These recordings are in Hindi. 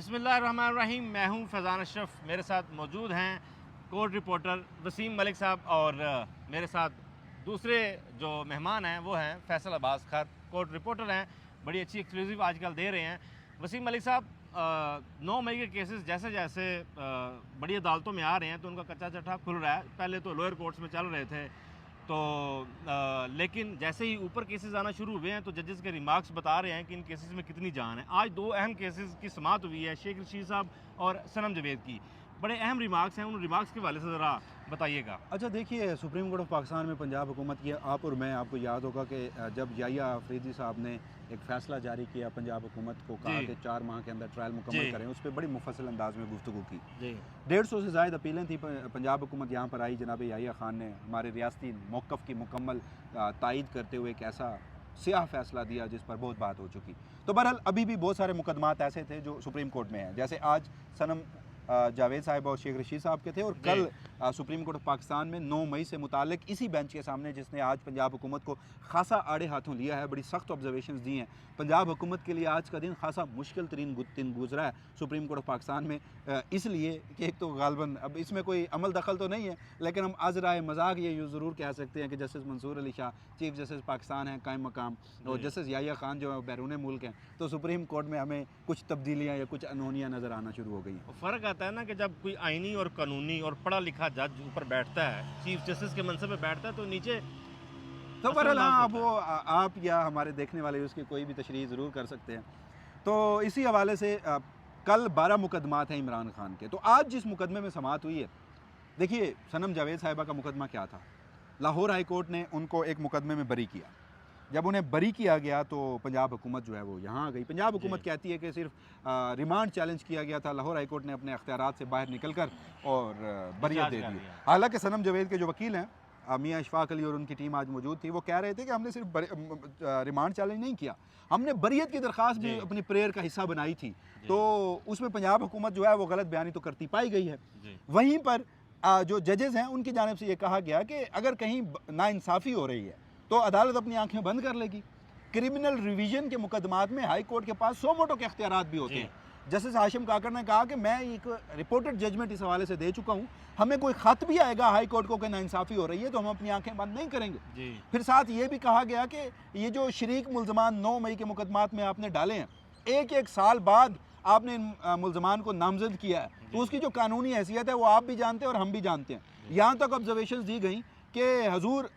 बिस्मिल्लाहिर्रहमानिर्रहीम। मैं हूं फैज़ान अशरफ। मेरे साथ मौजूद हैं कोर्ट रिपोर्टर वसीम मलिक साहब और मेरे साथ दूसरे जो मेहमान हैं वो हैं फैसल अब्बास खान, कोर्ट रिपोर्टर हैं। बड़ी अच्छी एक्सक्लूसिव आजकल दे रहे हैं वसीम मलिक साहब। 9 मई के केसेस जैसे जैसे बड़ी अदालतों में आ रहे हैं तो उनका कच्चा चट्टा खुल रहा है। पहले तो लोअर कोर्ट्स में चल रहे थे तो लेकिन जैसे ही ऊपर केसेस आना शुरू हुए हैं तो जजेस के रिमार्क्स बता रहे हैं कि इन केसेस में कितनी जान है। आज 2 अहम केसेस की समाअत हुई है, शेख रशीद साहब और सनम जवेद की। बड़े अहम रिमार्क्स हैं, उन रिमार्क्स के हवाले से ज़रा बताइएगा। अच्छा देखिए, सुप्रीम कोर्ट ऑफ पाकिस्तान में पंजाब हुकूमत की आप और मैं, आपको याद होगा कि जब याहिया अफरीदी साहब ने एक फ़ैसला जारी किया पंजाब हुकूमत को, कहा कि 4 माह के अंदर ट्रायल मुकम्मल करें, उस पर बड़ी मुफस्सल अंदाज में गुफ्तगू की। 150 से ज़ायद अपीलें थी। पंजाब हुकूमत यहाँ पर आई, जनाब याहिया खान ने हमारे रियासती मौक़िफ़ की मुकम्मल तायीद करते हुए एक ऐसा स्याह फ़ैसला दिया जिस पर बहुत बात हो चुकी। तो बहरहाल अभी भी बहुत सारे मुकदमात ऐसे थे जो सुप्रीम कोर्ट में हैं, जैसे आज सनम जावेद साहब और शेख रशीद साहब के थे, और कल सुप्रीम कोर्ट ऑफ पाकिस्तान में 9 मई से मुतालिक इसी बेंच के सामने, जिसने आज पंजाब हुकूमत को खासा आड़े हाथों लिया है, बड़ी सख्त ऑब्जर्वेशंस दी हैं। पंजाब हुकूमत के लिए आज का दिन खासा मुश्किल तरीन दिन गुजरा है सुप्रीम कोर्ट ऑफ पाकिस्तान में, इसलिए कि एक तो गालबन अब इसमें कोई अमल दखल तो नहीं है, लेकिन हम आज़राए मजाक ये ज़रूर कह सकते हैं कि justice Mansoor Ali Shah chief justice Pakistan हैं कायम मकाम, और जस्टिस याहिया खान जो है बैरून मुल्क हैं, तो सुप्रीम कोर्ट में हमें कुछ तब्दीलियाँ या कुछ अनहोनियाँ नज़र आना शुरू हो गई हैं। फ़र्क आता है ना कि जब कोई आइनी और कानूनी और पढ़ा लिखा जज ऊपर बैठता है, चीफ जस्टिस के मनसब पे बैठता है, तो नीचे तो बहरहाल हाँ, वो आप या हमारे देखने वाले उसकी कोई भी तशरीह ज़रूर कर सकते हैं। तो इसी हवाले से कल 12 मुकदमात हैं इमरान खान के। तो आज जिस मुकदमे में समाअत हुई है, देखिए सनम जावेद साहिबा का मुकदमा क्या था। लाहौर हाई कोर्ट ने उनको एक मुकदमे में बरी किया। जब उन्हें बरी किया गया तो पंजाब हुकूमत जो है वो यहाँ आ गई। पंजाब हुकूमत कहती है कि सिर्फ रिमांड चैलेंज किया गया था, लाहौर हाई कोर्ट ने अपने अख्तियारात से बाहर निकल कर और बरियत दे दी। हालांकि सनम जावेद के जो वकील हैं मियाँ इशफाक अली और उनकी टीम आज मौजूद थी, वो कह रहे थे कि हमने सिर्फ रिमांड चैलेंज नहीं किया, हमने बरियत की दरख्वास्त भी अपनी प्रेयर का हिस्सा बनाई थी। तो उसमें पंजाब हुकूमत जो है वो गलत बयानी तो करती पाई गई है। वहीं पर जो जजेज़ हैं उनकी जानिब से ये कहा गया कि अगर कहीं नाइंसाफ़ी हो रही है तो अदालत अपनी आंखें बंद कर लेगी। क्रिमिनल रिवीजन के मुकदमात में हाई कोर्ट के पास 100 मोटो के अख्तियारात भी होते हैं। जस्टिस हाशिम काकर ने कहा कि मैं एक रिपोर्टेड जजमेंट इस हवाले से दे चुका हूँ, हमें कोई ख़त भी आएगा हाई कोर्ट को कि नाइंसाफ़ी हो रही है तो हम अपनी आंखें बंद नहीं करेंगे। फिर साथ ये भी कहा गया कि ये जो शरीक मुल्ज़मान 9 मई के मुकदमात में आपने डाले हैं, एक एक साल बाद आपने इन मुल्ज़मान को नामजद किया है, तो उसकी जो कानूनी हैसियत है वो आप भी जानते हैं और हम भी जानते हैं। यहाँ तक ऑब्जर्वेशन दी गई कि हजूर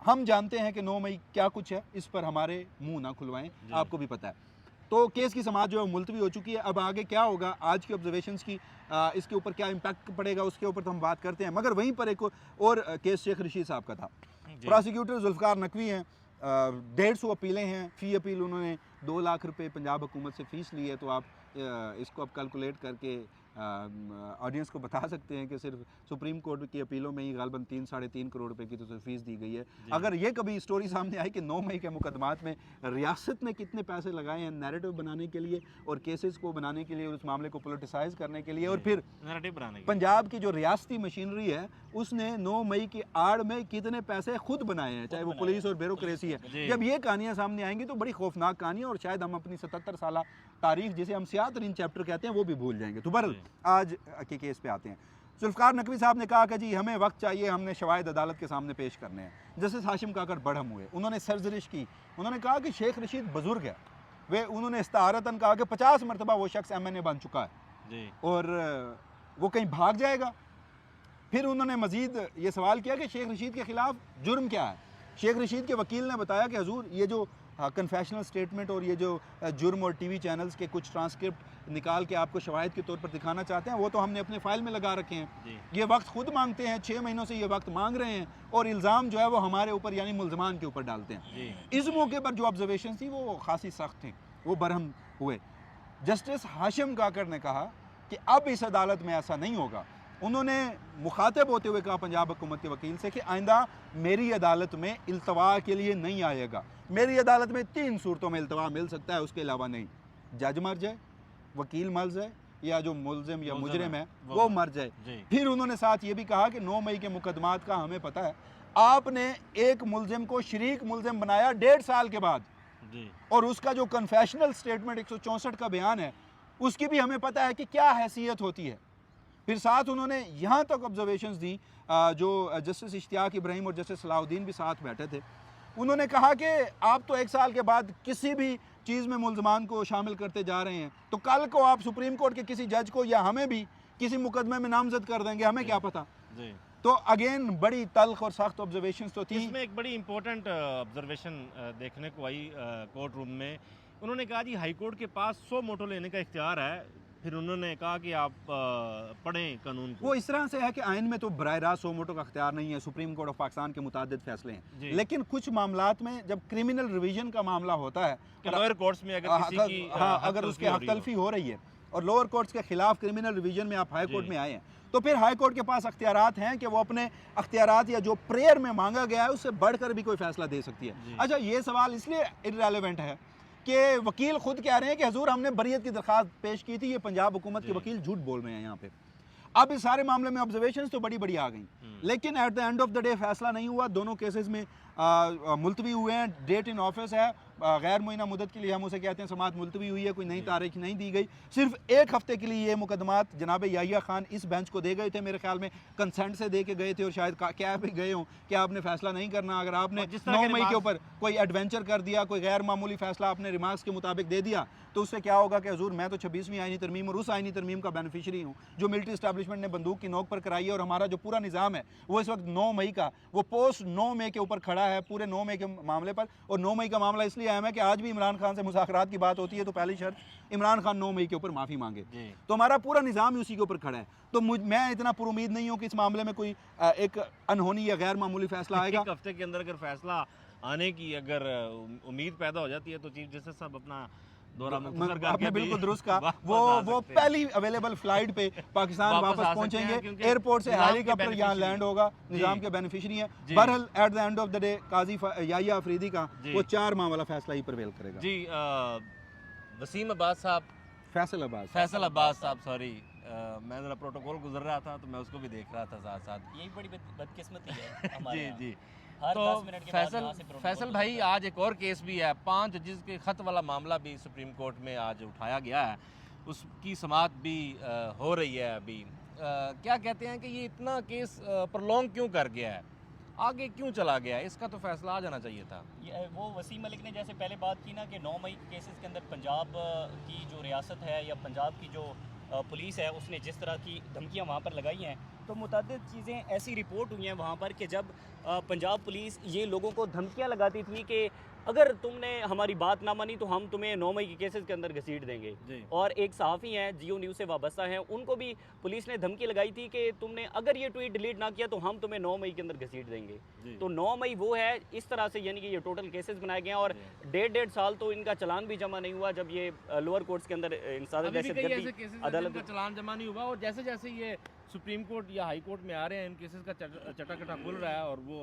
हम जानते हैं कि 9 मई क्या कुछ है, इस पर हमारे मुंह ना खुलवाएं, आपको भी पता है। तो केस की समाअत जो है मुलतवी हो चुकी है। अब आगे क्या होगा, आज की ऑब्जर्वेशंस की इसके ऊपर क्या इम्पैक्ट पड़ेगा उसके ऊपर तो हम बात करते हैं। मगर वहीं पर एक और केस शेख रशीद साहब का था। प्रोसिक्यूटर जुल्फ़िकार नकवी हैं, 150 अपीलें हैं, फ़ी अपील उन्होंने 2 लाख रुपए पंजाब हुकूमत से फ़ीस ली है। तो आप इसको अब कैलकुलेट करके ऑडियंस को बता सकते हैं कि सिर्फ सुप्रीम कोर्ट की अपीलों में ही गालबन 3-3.5 करोड़ रुपए की तो फीस दी गई है। अगर ये कभी स्टोरी सामने आई कि 9 मई के मुकदमात में रियासत ने कितने पैसे लगाए हैं नैरेटिव बनाने के लिए और केसेस को बनाने के लिए और उस मामले को पोलिटिसाइज करने के लिए, और फिर नैरेटिव बनाने पंजाब की जो रियासती मशीनरी है उसने 9 मई की आड़ में कितने पैसे खुद बनाए हैं, चाहे वो पुलिस और ब्यूरोक्रेसी है। जब ये कहानियाँ सामने आएंगी तो बड़ी खौफनाक कहानियाँ, और शायद हम अपनी 77 साल तारीख जिसे हम स्याह तरीन चैप्टर कहते हैं वो भी भूल जाएंगे। तो बहरहाल आज के केस पे आते हैं। जुल्फ़िकार नकवी साहब ने कहा कि जी हमें वक्त चाहिए, हमने शवाहिद अदालत के सामने पेश करने हैं। जस्टिस हाशिम काकर बड़हम हुए, उन्होंने सरजरिश की, उन्होंने कहा कि शेख रशीद बुजुर्ग है। वे उन्होंने इस्तारतन कहा कि 50 मरतबा वो शख्स MNA बन चुका है और वो कहीं भाग जाएगा। फिर उन्होंने मजीद ये सवाल किया कि शेख रशीद के खिलाफ जुर्म क्या है। शेख रशीद के वकील ने बताया कि हजूर ये जो कन्फेशनल स्टेटमेंट और ये जो जुर्म और TV चैनल्स के कुछ ट्रांसक्रिप्ट निकाल के आपको शवाहिद के तौर पर दिखाना चाहते हैं, वो तो हमने अपने फाइल में लगा रखे हैं। ये वक्त खुद मांगते हैं, 6 महीनों से ये वक्त मांग रहे हैं और इल्ज़ाम जो है वो हमारे ऊपर यानी मुल्ज़मान के ऊपर डालते हैं। इस मौके पर जो ऑब्जर्वेशन थी वो खासी सख्त थी, वो बरहम हुए। जस्टिस हाशिम काकर ने कहा कि अब इस अदालत में ऐसा नहीं होगा। उन्होंने मुखातिब होते हुए कहा पंजाब हुकूमत के वकील से कि आइंदा मेरी अदालत में इल्तवा के लिए नहीं आएगा। मेरी अदालत में 3 सूरतों में इल्तवा मिल सकता है, उसके अलावा नहीं। जज मर जाए, वकील मर जाए, या जो मुल्जिम या मुजरिम है वो मर जाए। फिर उन्होंने साथ ये भी कहा कि 9 मई के मुकदमात का हमें पता है, आपने एक मुल्जिम को शरीक मुल्जिम बनाया 1.5 साल के बाद, और उसका जो कन्फेशनल स्टेटमेंट 164 का बयान है उसकी भी हमें पता है कि क्या हैसियत होती है। फिर साथ उन्होंने यहाँ तक ऑब्जर्वेशंस दी, जो जस्टिस इश्तियाक इब्राहिम और जस्टिस सलाहुद्दीन भी साथ बैठे थे, उन्होंने कहा कि आप तो 1 साल के बाद किसी भी चीज़ में मुल्ज़मान को शामिल करते जा रहे हैं, तो कल को आप सुप्रीम कोर्ट के किसी जज को या हमें भी किसी मुकदमे में नामजद कर देंगे, हमें क्या पता। जी। तो अगेन बड़ी तल्ख और सख्त ऑब्जर्वेशंस तो थी। इसमें एक बड़ी इंपॉर्टेंट ऑब्जर्वेशन देखने को आई कोर्ट रूम में। उन्होंने कहा जी हाई कोर्ट के पास 100 मोटो लेने का इख्तियार है। फिर उन्होंने कहा कि आप पढ़ें कानून को। वो इस तरह से है कि आइन में तो बराह रास्त 100 मोटो का इख्तियार नहीं है, सुप्रीम कोर्ट ऑफ पाकिस्तान के मुतादिद फैसले हैं, लेकिन कुछ मामलात में जब क्रिमिनल रिवीजन का मामला होता है, लोअर कोर्ट्स में अगर किसी की अगर उसकी हक तलफी हो रही है और लोअर कोर्ट्स के खिलाफ क्रिमिनल रिवीजन में आप हाई कोर्ट में आए हैं, तो फिर हाई कोर्ट के पास अख्तियारात हैं कि वो अपने अख्तियारात या जो प्रेयर में मांगा गया है उससे बढ़कर भी कोई फैसला दे सकती है। अच्छा, ये सवाल इसलिए इररेलेवेंट है कि वकील खुद कह रहे हैं कि हजूर हमने बरियत की दरखास्त पेश की थी, ये पंजाब हुकूमत के वकील झूठ बोल रहे हैं यहाँ पे। अब इस सारे मामले में ऑब्जर्वेशंस तो बड़ी बड़ी आ गई, लेकिन eight the end of the day फैसला नहीं हुआ। दोनों केसेस में मुलतवी हुए हैं, डेट इन ऑफिस है, गैर मुइना मुद्दत के लिए हम उसे कहते हैं, समात मुलतवी हुई है, कोई नई तारीख नहीं दी गई। सिर्फ 1 हफ्ते के लिए ये मुकदमात जनाब याहिया खान इस बेंच को दे गए थे, मेरे ख्याल में कंसेंट से दे के गए थे और शायद क्या भी गए हों कि आपने फैसला नहीं करना। अगर आपने 9 मई के ऊपर कोई एडवेंचर कर दिया, कोई गैर मामूली फैसला अपने रिमार्क्स के मुताबिक दे दिया, तो उससे क्या होगा कि हजूर मैं तो 26वीं आईनी तरमीम और उस आईनी तरमीम का बेनिफिशरी हूँ जो मिलिट्री इस्टेब्लिशमेंट ने बंदूक की नोक पर कराई है, और हमारा जो पूरा निज़ाम है वो इस वक्त 9 मई का, वो पोस्ट 9 मई के ऊपर खड़ा है, पूरे 9 मई के मामले पर। और 9 मई का मामला इसलिए अहम है कि आज भी इमरान खान से मुज़ाकरात की बात होती है तो पहली शर्त इमरान खान 9 मई के ऊपर माफ़ी मांगे, तो हमारा पूरा निज़ाम ही उसी के ऊपर खड़ा है। तो मैं इतना पुरुमीद नहीं हूँ कि इस मामले में कोई एक अनहोनी या गैर मामूली फैसला आएगा। 1 हफ्ते के अंदर अगर फैसला आने की अगर उम्मीद पैदा हो जाती है तो चीफ जस्टिस साहब अपना दौरा आपने बिल्कुल दुरुस्त कहा, वो पहली अवेलेबल फ्लाइट पे पाकिस्तान वापस पहुंचेंगे, एयरपोर्ट से हेलीकॉप्टर यहाँ लैंड होगा, निजाम के बेनिफिशियरी है। बहरहाल at the end of the day Qazi Yahya Afridi का वो 4 माह वाला फैसला ही प्रिवेल करेगा। जी, वसीम अब्बास साहब, फैसल अब्बास साहब, सॉरी, मैं ज़रा प्रोटोकॉल गुजर रहा था तो मैं उसको भी देख रहा था साथ साथ। यही बड़ी बदकिस्मती है हमारे जी जी। हर तो 10 मिनट के बाद फैसल भाई, आज एक और केस भी है, 5 जजेस के ख़त वाला मामला भी सुप्रीम कोर्ट में आज उठाया गया है, उसकी समाअत भी हो रही है अभी। क्या कहते हैं कि ये इतना केस प्रलॉन्ग क्यों कर गया है, आगे क्यों चला गया है, इसका तो फैसला आ जाना चाहिए था। वो वसीम मलिक ने जैसे पहले बात की ना कि 9 मई के केसेस के अंदर पंजाब की जो रियासत है या पंजाब की जो पुलिस है उसने जिस तरह की धमकियां वहाँ पर लगाई हैं, तो मुतअद्दिद चीज़ें ऐसी रिपोर्ट हुई हैं वहाँ पर कि जब पंजाब पुलिस ये लोगों को धमकियां लगाती थी कि अगर तुमने हमारी बात ना मानी तो हम तुम्हें 9 मई के केसेस के अंदर घसीट देंगे। और एक सहाफ़ी हैं जियो न्यूज़ से वाबस्ता हैं, उनको भी पुलिस ने धमकी लगाई थी कि तुमने अगर ये ट्वीट डिलीट ना किया तो हम तुम्हें 9 मई के अंदर घसीट देंगे। तो 9 मई वो है, इस तरह से यानी कि ये टोटल केसेस बनाए गए हैं और 1.5 साल तो इनका चलान भी जमा नहीं हुआ जब ये लोअर कोर्ट्स के अंदर इंसाफ दहशतगर्दी अदालत का चलान जमा नहीं हुआ। और जैसे जैसे ये सुप्रीम कोर्ट या हाई कोर्ट में आ रहे हैं, इन केसेस का चटाकटा खुल रहा है और वो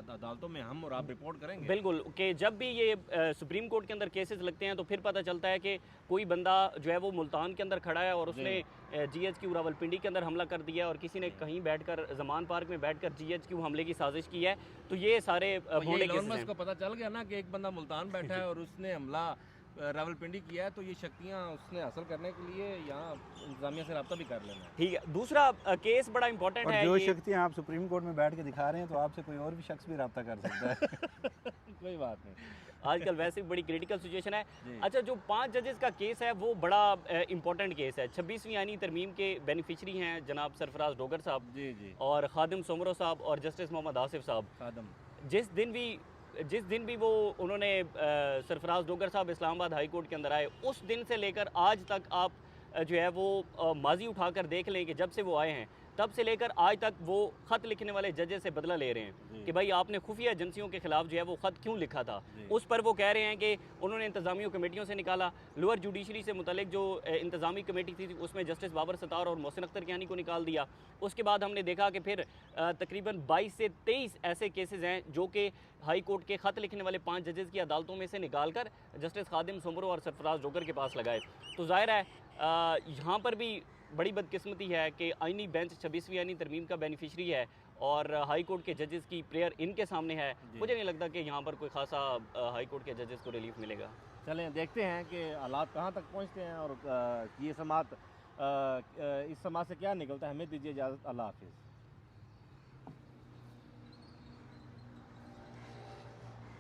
अदालतों में हम और आप रिपोर्ट करेंगे। बिल्कुल, कि जब भी ये सुप्रीम कोर्ट के अंदर केसेस लगते हैं तो फिर पता चलता है कि कोई बंदा जो है वो मुल्तान के अंदर खड़ा है और उसने GHQ रावलपिंडी के अंदर हमला कर दिया है और किसी ने कहीं बैठकर जमान पार्क में बैठकर GHQ हमले की साजिश की है। तो ये सारे भोले केसेस को पता चल गया ना कि एक बंदा मुल्तान बैठा है और उसने हमला रावलपिंडी किया है, तो ये शक्तियाँ उसने हासिल करने के लिए यहाँ इंतजामिया से रब्ता भी कर लेना है। ठीक है, दूसरा केस बड़ा इंपॉर्टेंट है। जो शक्तियाँ आप सुप्रीम कोर्ट में बैठ के दिखा रहे हैं तो आपसे कोई और भी शख्स भी रब्ता कर सकता है। कोई बात नहीं, आजकल वैसे भी बड़ी क्रिटिकल सिचुएशन है। अच्छा, जो 5 जजेस का केस है वो बड़ा इंपॉर्टेंट केस है। 26वीं आईनी तरमीम के बेनिफिशरी हैं जनाब सरफराज डोगर साहब और खादिम सोमरो साहब और जस्टिस मोहम्मद आसिफ साहब। जिस दिन भी वो उन्होंने सरफराज डोगर साहब इस्लामाबाद हाई कोर्ट के अंदर आए, उस दिन से लेकर आज तक आप जो है वो माजी उठाकर देख लें कि जब से वो आए हैं तब से लेकर आज तक वो ख़त लिखने वाले जजेस से बदला ले रहे हैं कि भाई आपने खुफिया एजेंसियों के खिलाफ जो है वो ख़त क्यों लिखा था। उस पर वो कह रहे हैं कि उन्होंने इंतज़ामी कमेटियों से निकाला, लोअर जुडिशरी से मुतल्लिक जो इंतज़ामी कमेटी थी उसमें जस्टिस बाबर सत्तार और मोहसिन अख्तर कियानी को निकाल दिया। उसके बाद हमने देखा कि फिर तकरीबन 22 से 23 ऐसे केसेस हैं जो कि हाई कोर्ट के ख़त लिखने वाले 5 जजेस की अदालतों में से निकाल कर जस्टिस खादिम सोमरो और सरफराज डोगर के पास लगाए। तो ज़ाहिर है यहाँ पर भी बड़ी बदकिस्मती है कि आईनी बेंच 26वीं आईनी तरमीम का बेनिफिशरी है और हाई कोर्ट के जजेस की प्रेयर इनके सामने है। मुझे नहीं लगता कि यहाँ पर कोई खासा हाई कोर्ट के जजेस को रिलीफ मिलेगा। चलें देखते हैं कि हालात कहाँ तक पहुँचते हैं और ये समात इस समात से क्या निकलता है। हमें दीजिए इजाज़त। अल्लाह हाफिज़।